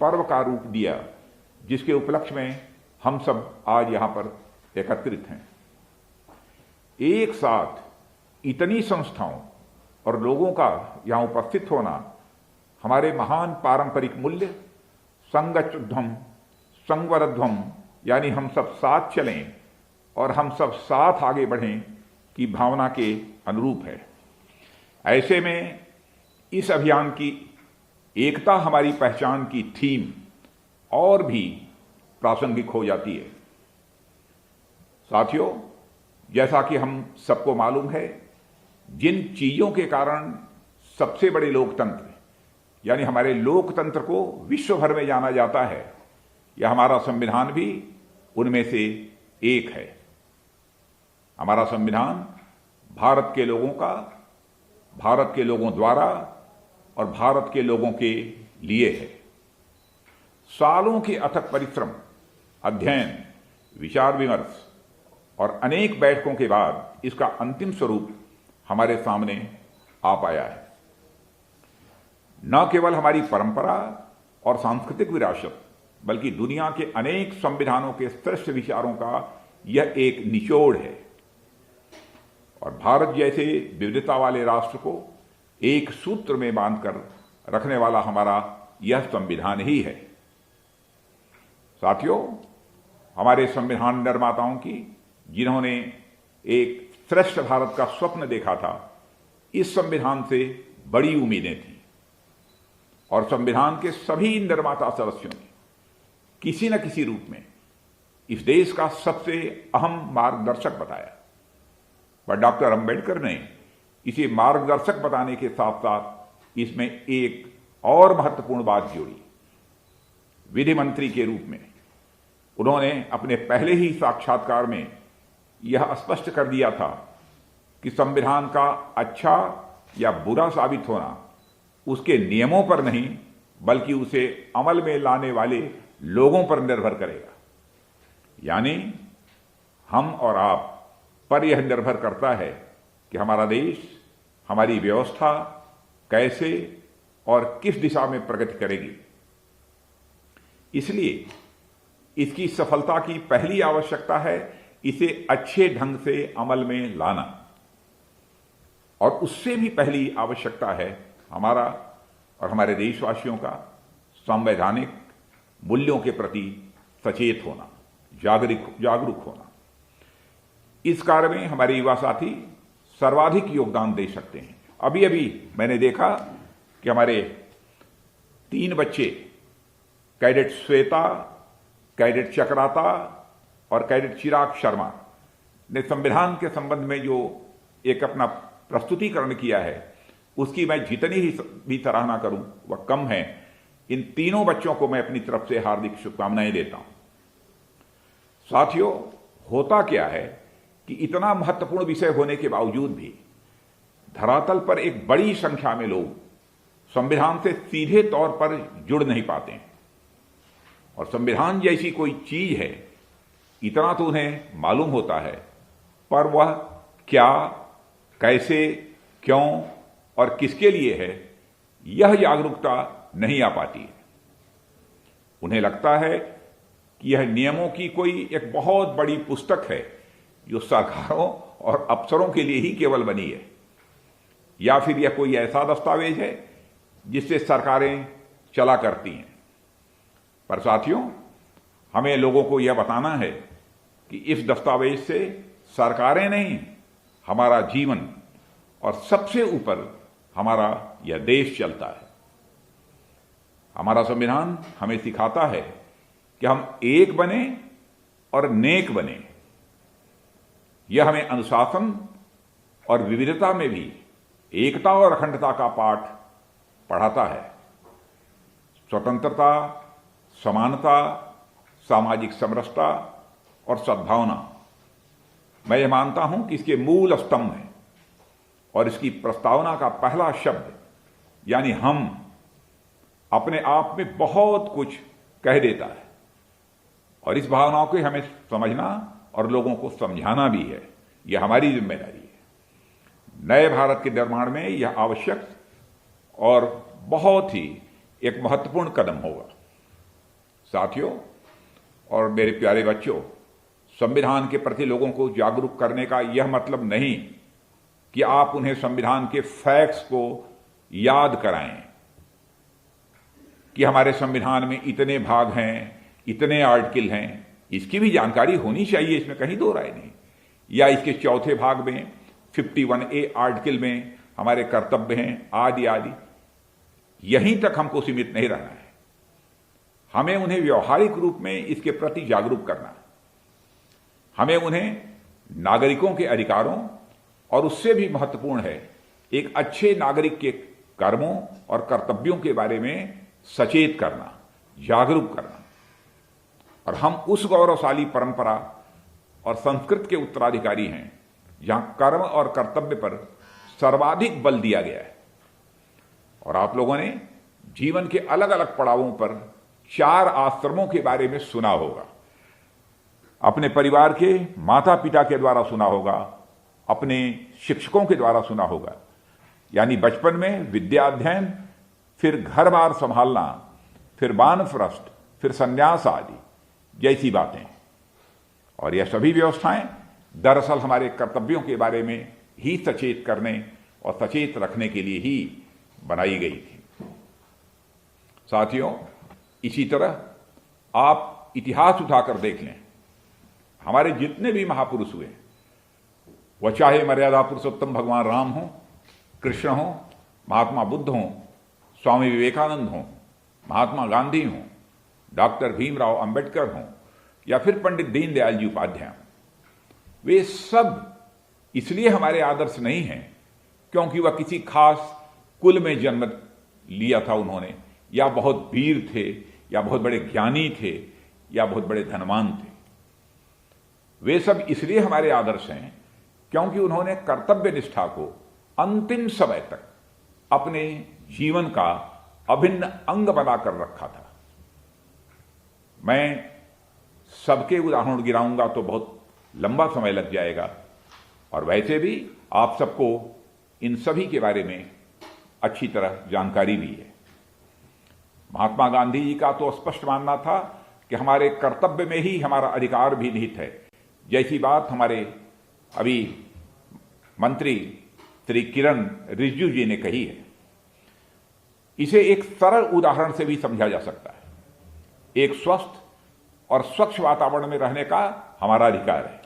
पर्व का रूप दिया, जिसके उपलक्ष्य में हम सब आज यहां पर एकत्रित हैं। एक साथ इतनी संस्थाओं और लोगों का यहां उपस्थित होना हमारे महान पारंपरिक मूल्य संगच्चुद्धम संगवरध्वम, यानी हम सब साथ चलें और हम सब साथ आगे बढ़ें की भावना के अनुरूप है। ऐसे में इस अभियान की एकता हमारी पहचान की थीम और भी प्रासंगिक हो जाती है। साथियों, जैसा कि हम सबको मालूम है, जिन चीजों के कारण सबसे बड़े लोकतंत्र यानी हमारे लोकतंत्र को विश्व भर में जाना जाता है, यह हमारा संविधान भी उनमें से एक है। हमारा संविधान भारत के लोगों का, भारत के लोगों द्वारा और भारत के लोगों के लिए है। सालों के अथक परिश्रम, अध्ययन, विचार विमर्श और अनेक बैठकों के बाद इसका अंतिम स्वरूप हमारे सामने आ पाया है। न केवल हमारी परंपरा और सांस्कृतिक विरासत, बल्कि दुनिया के अनेक संविधानों के श्रेष्ठ विचारों का यह एक निचोड़ है और भारत जैसे विविधता वाले राष्ट्र को एक सूत्र में बांधकर रखने वाला हमारा यह संविधान ही है। साथियों, हमारे संविधान निर्माताओं की, जिन्होंने एक श्रेष्ठ भारत का स्वप्न देखा था, इस संविधान से बड़ी उम्मीदें थीं और संविधान के सभी निर्माता सदस्यों ने किसी न किसी रूप में इस देश का सबसे अहम मार्गदर्शक बताया। पर डॉक्टर अंबेडकर ने इसे मार्गदर्शक बताने के साथ साथ इसमें एक और महत्वपूर्ण बात जोड़ी। विधि मंत्री के रूप में उन्होंने अपने पहले ही साक्षात्कार में यह स्पष्ट कर दिया था कि संविधान का अच्छा या बुरा साबित होना उसके नियमों पर नहीं, बल्कि उसे अमल में लाने वाले लोगों पर निर्भर करेगा। यानी हम और आप पर यह निर्भर करता है कि हमारा देश, हमारी व्यवस्था कैसे और किस दिशा में प्रगति करेगी। इसलिए इसकी सफलता की पहली आवश्यकता है इसे अच्छे ढंग से अमल में लाना, और उससे भी पहली आवश्यकता है हमारा और हमारे देशवासियों का संवैधानिक मूल्यों के प्रति सचेत होना, जागरूक होना। इस कार्य में हमारे युवा साथी सर्वाधिक योगदान दे सकते हैं। अभी अभी मैंने देखा कि हमारे 3 बच्चे, कैडेट श्वेता, कैडेट चक्राता और कैडेट चिराग शर्मा ने संविधान के संबंध में जो एक अपना प्रस्तुतिकरण किया है, उसकी मैं जितनी ही भी सराहना करूं वह कम है। इन तीनों बच्चों को मैं अपनी तरफ से हार्दिक शुभकामनाएं देता हूं। साथियों, होता क्या है कि इतना महत्वपूर्ण विषय होने के बावजूद भी धरातल पर एक बड़ी संख्या में लोग संविधान से सीधे तौर पर जुड़ नहीं पाते हैं, और संविधान जैसी कोई चीज है इतना तो उन्हें मालूम होता है, पर वह क्या, कैसे, क्यों और किसके लिए है, यह जागरूकता नहीं आ पाती है। उन्हें लगता है कि यह नियमों की कोई एक बहुत बड़ी पुस्तक है जो सरकारों और अफसरों के लिए ही केवल बनी है, या फिर यह कोई ऐसा दस्तावेज है जिससे सरकारें चला करती हैं। पर साथियों, हमें लोगों को यह बताना है कि इस दस्तावेज से सरकारें नहीं, हमारा जीवन और सबसे ऊपर हमारा यह देश चलता है। हमारा संविधान हमें सिखाता है कि हम एक बने और नेक बने। यह हमें अनुशासन और विविधता में भी एकता और अखंडता का पाठ पढ़ाता है। स्वतंत्रता, समानता, सामाजिक समरसता और सद्भावना, मैं ये मानता हूं कि इसके मूल स्तंभ हैं, और इसकी प्रस्तावना का पहला शब्द यानी हम अपने आप में बहुत कुछ कह देता है, और इस भावनाओं को हमें समझना और लोगों को समझाना भी है। यह हमारी जिम्मेदारी है। नए भारत के निर्माण में यह आवश्यक और बहुत ही एक महत्वपूर्ण कदम होगा। साथियों और मेरे प्यारे बच्चों, संविधान के प्रति लोगों को जागरूक करने का यह मतलब नहीं कि आप उन्हें संविधान के फैक्ट्स को याद कराएं कि हमारे संविधान में इतने भाग हैं, इतने आर्टिकल हैं। इसकी भी जानकारी होनी चाहिए, इसमें कहीं दो राय नहीं। या इसके चौथे भाग में 51A आर्टिकल में हमारे कर्तव्य हैं आदि आदि। यहीं तक हमको सीमित नहीं रहना है, हमें उन्हें व्यवहारिक रूप में इसके प्रति जागरूक करना है। हमें उन्हें नागरिकों के अधिकारों और उससे भी महत्वपूर्ण है एक अच्छे नागरिक के कर्मों और कर्तव्यों के बारे में सचेत करना, जागरूक करना। और हम उस गौरवशाली परंपरा और संस्कृत के उत्तराधिकारी हैं जहां कर्म और कर्तव्य पर सर्वाधिक बल दिया गया है। और आप लोगों ने जीवन के अलग अलग पड़ावों पर 4 आश्रमों के बारे में सुना होगा। अपने परिवार के माता पिता के द्वारा सुना होगा, अपने शिक्षकों के द्वारा सुना होगा। यानी बचपन में विद्या अध्ययन, फिर घर बार संभालना, फिर वानप्रस्थ, फिर संन्यास आदि जैसी बातें। और यह सभी व्यवस्थाएं दरअसल हमारे कर्तव्यों के बारे में ही सचेत करने और सचेत रखने के लिए ही बनाई गई थी। साथियों, इसी तरह आप इतिहास उठाकर देख लें, हमारे जितने भी महापुरुष हुए, वह चाहे मर्यादा पुरुषोत्तम भगवान राम हों, कृष्ण हों, महात्मा बुद्ध हों, स्वामी विवेकानंद हों, महात्मा गांधी हों, डॉक्टर भीमराव अंबेडकर हों, या फिर पंडित दीनदयाल जी उपाध्याय, वे सब इसलिए हमारे आदर्श नहीं हैं क्योंकि वह किसी खास कुल में जन्म लिया था उन्होंने, या बहुत वीर थे, या बहुत बड़े ज्ञानी थे, या बहुत बड़े धनवान थे। वे सब इसलिए हमारे आदर्श हैं क्योंकि उन्होंने कर्तव्य निष्ठा को अंतिम समय तक अपने जीवन का अभिन्न अंग बनाकर रखा था। मैं सबके उदाहरण गिनाऊंगा तो बहुत लंबा समय लग जाएगा, और वैसे भी आप सबको इन सभी के बारे में अच्छी तरह जानकारी भी है। महात्मा गांधी जी का तो स्पष्ट मानना था कि हमारे कर्तव्य में ही हमारा अधिकार भी निहित है, जैसी बात हमारे अभी मंत्री श्री किरण रिजिजू जी ने कही है। इसे एक सरल उदाहरण से भी समझा जा सकता है। एक स्वस्थ और स्वच्छ वातावरण में रहने का हमारा अधिकार है।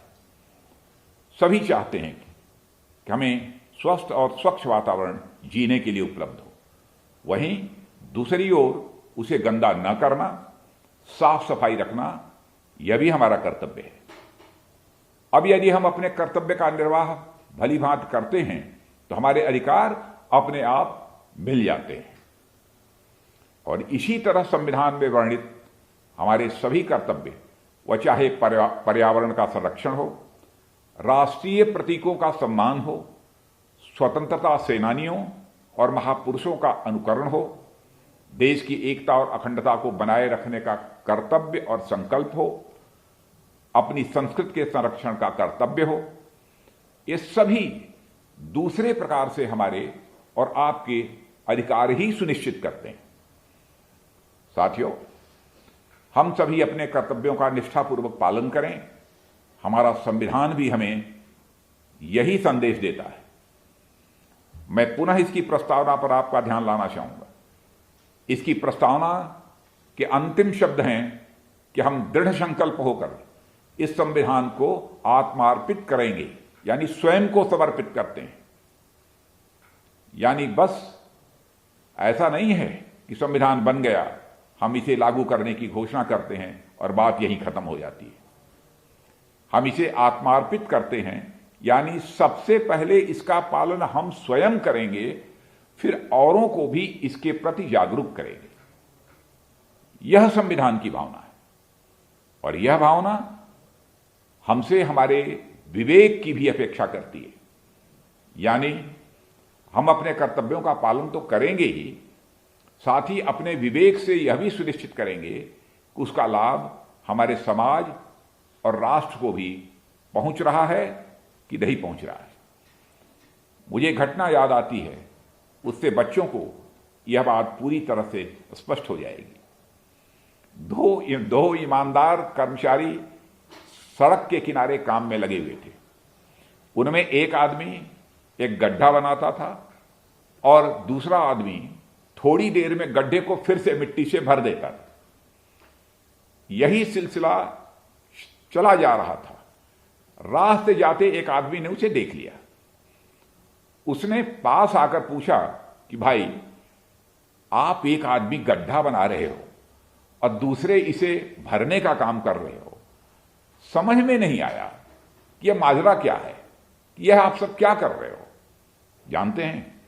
सभी चाहते हैं कि हमें स्वस्थ और स्वच्छ वातावरण जीने के लिए उपलब्ध हो। वहीं दूसरी ओर उसे गंदा न करना, साफ सफाई रखना, यह भी हमारा कर्तव्य है। अब यदि हम अपने कर्तव्य का निर्वाह भली भांति करते हैं तो हमारे अधिकार अपने आप मिल जाते हैं। और इसी तरह संविधान में वर्णित हमारे सभी कर्तव्य, वह चाहे पर्यावरण का संरक्षण हो, राष्ट्रीय प्रतीकों का सम्मान हो, स्वतंत्रता सेनानियों और महापुरुषों का अनुकरण हो, देश की एकता और अखंडता को बनाए रखने का कर्तव्य और संकल्प हो, अपनी संस्कृति के संरक्षण का कर्तव्य हो, ये सभी दूसरे प्रकार से हमारे और आपके अधिकार ही सुनिश्चित करते हैं। साथियों, हम सभी अपने कर्तव्यों का निष्ठापूर्वक पालन करें। हमारा संविधान भी हमें यही संदेश देता है। मैं पुनः इसकी प्रस्तावना पर आपका ध्यान लाना चाहूंगा। इसकी प्रस्तावना के अंतिम शब्द हैं कि हम दृढ़ संकल्प होकर इस संविधान को आत्मार्पित करेंगे, यानी स्वयं को समर्पित करते हैं। यानी बस ऐसा नहीं है कि संविधान बन गया, हम इसे लागू करने की घोषणा करते हैं और बात यहीं खत्म हो जाती है। हम इसे आत्मार्पित करते हैं, यानी सबसे पहले इसका पालन हम स्वयं करेंगे, फिर औरों को भी इसके प्रति जागरूक करेंगे। यह संविधान की भावना है, और यह भावना हमसे हमारे विवेक की भी अपेक्षा करती है। यानी हम अपने कर्तव्यों का पालन तो करेंगे ही, साथ ही अपने विवेक से यह भी सुनिश्चित करेंगे कि उसका लाभ हमारे समाज और राष्ट्र को भी पहुंच रहा है कि नहीं पहुंच रहा है। मुझे घटना याद आती है, उससे बच्चों को यह बात पूरी तरह से स्पष्ट हो जाएगी। दो ईमानदार कर्मचारी सड़क के किनारे काम में लगे हुए थे। उनमें एक आदमी एक गड्ढा बनाता था और दूसरा आदमी थोड़ी देर में गड्ढे को फिर से मिट्टी से भर देता था। यही सिलसिला चला जा रहा था। राह से जाते एक आदमी ने उसे देख लिया। उसने पास आकर पूछा कि भाई, आप एक आदमी गड्ढा बना रहे हो और दूसरे इसे भरने का काम कर रहे हो, समझ में नहीं आया कि यह माजरा क्या है, कि यह आप सब क्या कर रहे हो। जानते हैं,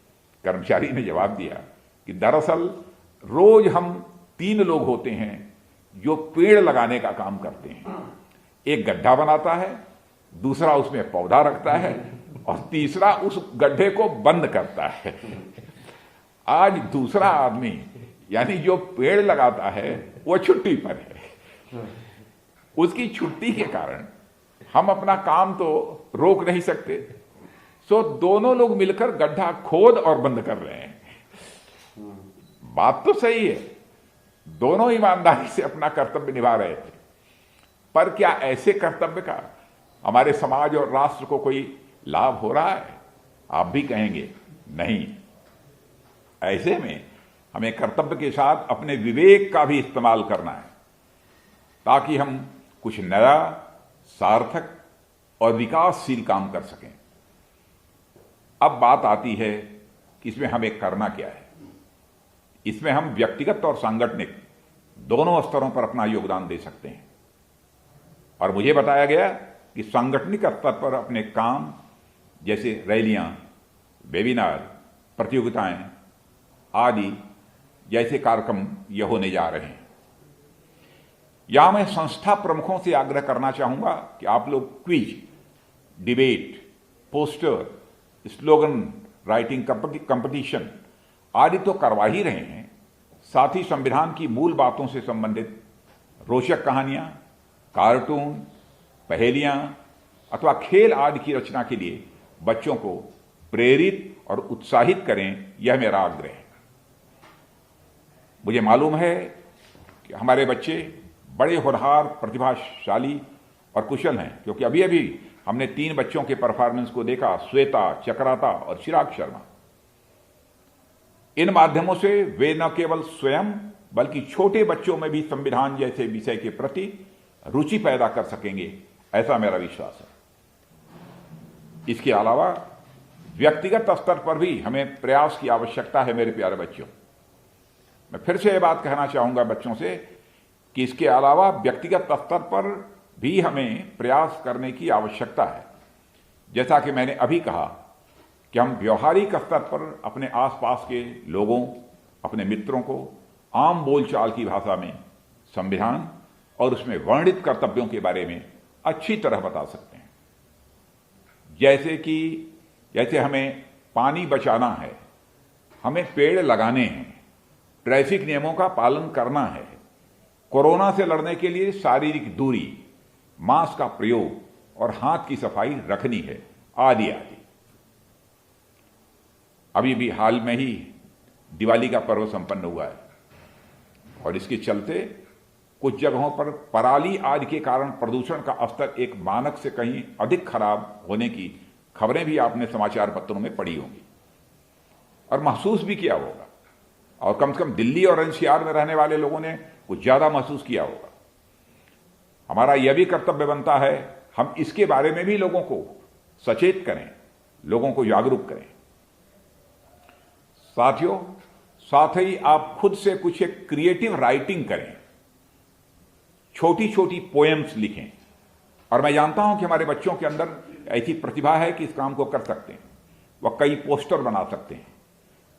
कर्मचारी ने जवाब दिया कि दरअसल रोज हम 3 लोग होते हैं जो पेड़ लगाने का काम करते हैं। एक गड्ढा बनाता है, दूसरा उसमें पौधा रखता है और तीसरा उस गड्ढे को बंद करता है। आज दूसरा आदमी यानी जो पेड़ लगाता है वो छुट्टी पर है। उसकी छुट्टी के कारण हम अपना काम तो रोक नहीं सकते, सो दोनों लोग मिलकर गड्ढा खोद और बंद कर रहे हैं। बात तो सही है, दोनों ईमानदारी से अपना कर्तव्य निभा रहे थे, पर क्या ऐसे कर्तव्य का हमारे समाज और राष्ट्र को कोई लाभ हो रहा है? आप भी कहेंगे नहीं। ऐसे में हमें कर्तव्य के साथ अपने विवेक का भी इस्तेमाल करना है ताकि हम कुछ नया, सार्थक और विकासशील काम कर सकें। अब बात आती है कि इसमें हमें करना क्या है। इसमें हम व्यक्तिगत और सांगठनिक दोनों स्तरों पर अपना योगदान दे सकते हैं। और मुझे बताया गया कि सांगठनिक स्तर पर अपने काम जैसे रैलियां, वेबिनार, प्रतियोगिताएं आदि जैसे कार्यक्रम यह होने जा रहे हैं। यहां मैं संस्था प्रमुखों से आग्रह करना चाहूंगा कि आप लोग quiz, debate, poster, slogan writing competition आदि तो करवा ही रहे हैं, साथ ही संविधान की मूल बातों से संबंधित रोचक कहानियां, कार्टून, पहेलियां अथवा खेल आदि की रचना के लिए बच्चों को प्रेरित और उत्साहित करें, यह मेरा आग्रह है। मुझे मालूम है कि हमारे बच्चे बड़े होनहार, प्रतिभाशाली और कुशल हैं, क्योंकि अभी अभी हमने 3 बच्चों के परफॉर्मेंस को देखा, श्वेता, चक्राता और चिराग शर्मा। इन माध्यमों से वे न केवल स्वयं बल्कि छोटे बच्चों में भी संविधान जैसे विषय के प्रति रुचि पैदा कर सकेंगे, ऐसा मेरा विश्वास है। इसके अलावा व्यक्तिगत स्तर पर भी हमें प्रयास की आवश्यकता है। मेरे प्यारे बच्चों, मैं फिर से यह बात कहना चाहूंगा बच्चों से कि इसके अलावा व्यक्तिगत स्तर पर भी हमें प्रयास करने की आवश्यकता है। जैसा कि मैंने अभी कहा कि हम व्यवहारिक स्तर पर अपने आसपास के लोगों, अपने मित्रों को आम बोलचाल की भाषा में संविधान और उसमें वर्णित कर्तव्यों के बारे में अच्छी तरह बता सकते हैं। जैसे हमें पानी बचाना है, हमें पेड़ लगाने हैं, ट्रैफिक नियमों का पालन करना है, कोरोना से लड़ने के लिए शारीरिक दूरी, मास्क का प्रयोग और हाथ की सफाई रखनी है, आदि आदि। अभी भी हाल में ही दिवाली का पर्व संपन्न हुआ है और इसके चलते कुछ जगहों पर पराली आदि के कारण प्रदूषण का स्तर एक मानक से कहीं अधिक खराब होने की खबरें भी आपने समाचार पत्रों में पढ़ी होंगी और महसूस भी किया होगा, और कम से कम दिल्ली और एनसीआर में रहने वाले लोगों ने कुछ ज्यादा महसूस किया होगा। हमारा यह भी कर्तव्य बनता है हम इसके बारे में भी लोगों को सचेत करें, लोगों को जागरूक करें। साथियों, साथ ही आप खुद से कुछ एक क्रिएटिव राइटिंग करें, छोटी छोटी पोएम्स लिखें। और मैं जानता हूं कि हमारे बच्चों के अंदर ऐसी प्रतिभा है कि इस काम को कर सकते हैं। वह कई पोस्टर बना सकते हैं,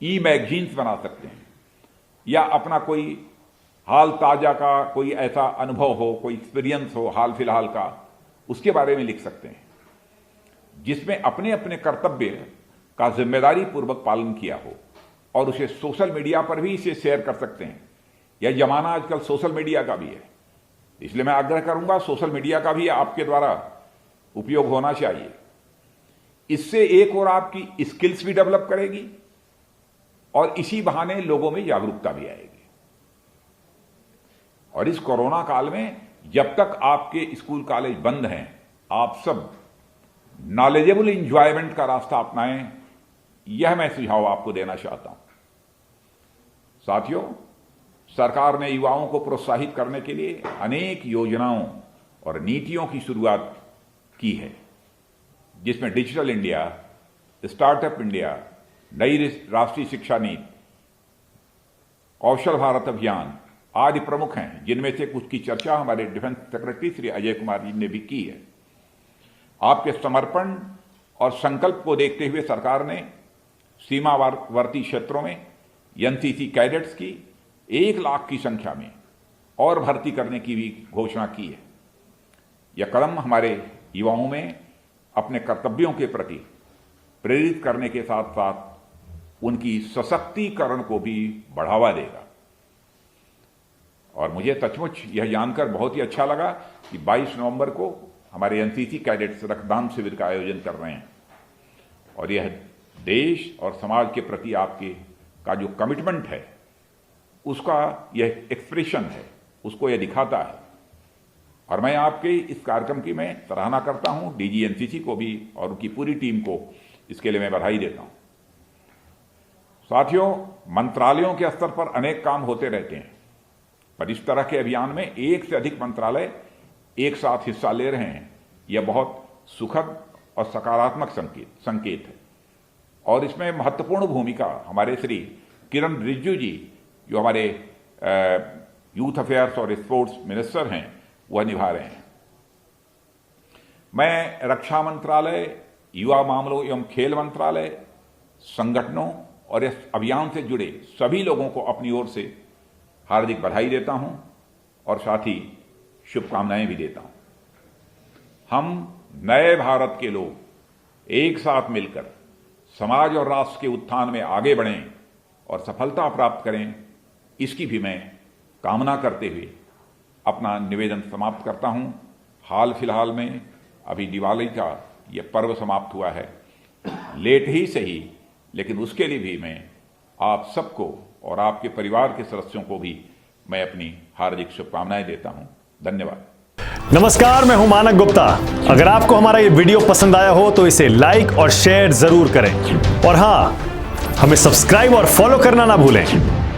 ई मैगजीन्स बना सकते हैं, या अपना कोई हाल ताजा का कोई ऐसा अनुभव हो, कोई एक्सपीरियंस हो हाल फिलहाल का, उसके बारे में लिख सकते हैं जिसमें अपने अपने कर्तव्य का जिम्मेदारी पूर्वक पालन किया हो, और उसे सोशल मीडिया पर भी इसे शेयर कर सकते हैं। यह जमाना आजकल सोशल मीडिया का भी है, इसलिए मैं आग्रह करूंगा सोशल मीडिया का भी आपके द्वारा उपयोग होना चाहिए। इससे एक और आपकी स्किल्स भी डेवलप करेगी और इसी बहाने लोगों में जागरूकता भी आएगी। और इस कोरोना काल में जब तक आपके स्कूल कॉलेज बंद हैं, आप सब नॉलेजेबल इंजॉयमेंट का रास्ता अपनाएं, यह मैं सुझाव आपको देना चाहता हूं। साथियों, सरकार ने युवाओं को प्रोत्साहित करने के लिए अनेक योजनाओं और नीतियों की शुरुआत की है, जिसमें डिजिटल इंडिया, स्टार्टअप इंडिया, नई राष्ट्रीय शिक्षा नीति, कौशल भारत अभियान आदि प्रमुख हैं, जिनमें से कुछ की चर्चा हमारे डिफेंस सेक्रेटरी श्री अजय कुमार जी ने भी की है। आपके समर्पण और संकल्प को देखते हुए सरकार ने सीमावर्ती क्षेत्रों में एनसीसी कैडेट्स की 1 लाख की संख्या में और भर्ती करने की भी घोषणा की है। यह कदम हमारे युवाओं में अपने कर्तव्यों के प्रति प्रेरित करने के साथ साथ उनकी सशक्तिकरण को भी बढ़ावा देगा। और मुझे सचमुच यह जानकर बहुत ही अच्छा लगा कि 22 नवंबर को हमारे एनसीसी कैडेट्स रक्तदान शिविर का आयोजन कर रहे हैं, और यह देश और समाज के प्रति आपके का जो कमिटमेंट है उसका यह एक्सप्रेशन है, उसको यह दिखाता है। और मैं आपके इस कार्यक्रम की मैं सराहना करता हूं, डीजी एनसीसी को भी और उनकी पूरी टीम को इसके लिए मैं बधाई देता हूं। साथियों, मंत्रालयों के स्तर पर अनेक काम होते रहते हैं, पर इस तरह के अभियान में 1 से अधिक मंत्रालय एक साथ हिस्सा ले रहे हैं, यह बहुत सुखद और सकारात्मक संकेत है। और इसमें महत्वपूर्ण भूमिका हमारे श्री किरण रिजिजू जी, जो हमारे यूथ अफेयर्स और स्पोर्ट्स मिनिस्टर हैं, वह निभा रहे हैं। मैं रक्षा मंत्रालय, युवा मामलों एवं खेल मंत्रालय, संगठनों और इस अभियान से जुड़े सभी लोगों को अपनी ओर से हार्दिक बधाई देता हूं और साथ ही शुभकामनाएं भी देता हूं। हम नए भारत के लोग एक साथ मिलकर समाज और राष्ट्र के उत्थान में आगे बढ़ें और सफलता प्राप्त करें, इसकी भी मैं कामना करते हुए अपना निवेदन समाप्त करता हूं। हाल फिलहाल में अभी दिवाली का यह पर्व समाप्त हुआ है, लेट ही सही, लेकिन उसके लिए भी मैं आप सबको और आपके परिवार के सदस्यों को भी मैं अपनी हार्दिक शुभकामनाएं देता हूं। धन्यवाद। नमस्कार, मैं हूं मानक गुप्ता। अगर आपको हमारा ये वीडियो पसंद आया हो तो इसे लाइक और शेयर जरूर करें, और हां, हमें सब्सक्राइब और फॉलो करना ना भूलें,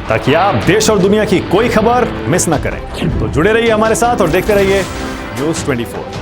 ताकि आप देश और दुनिया की कोई खबर मिस ना करें। तो जुड़े रहिए हमारे साथ और देखते रहिए न्यूज़ 24।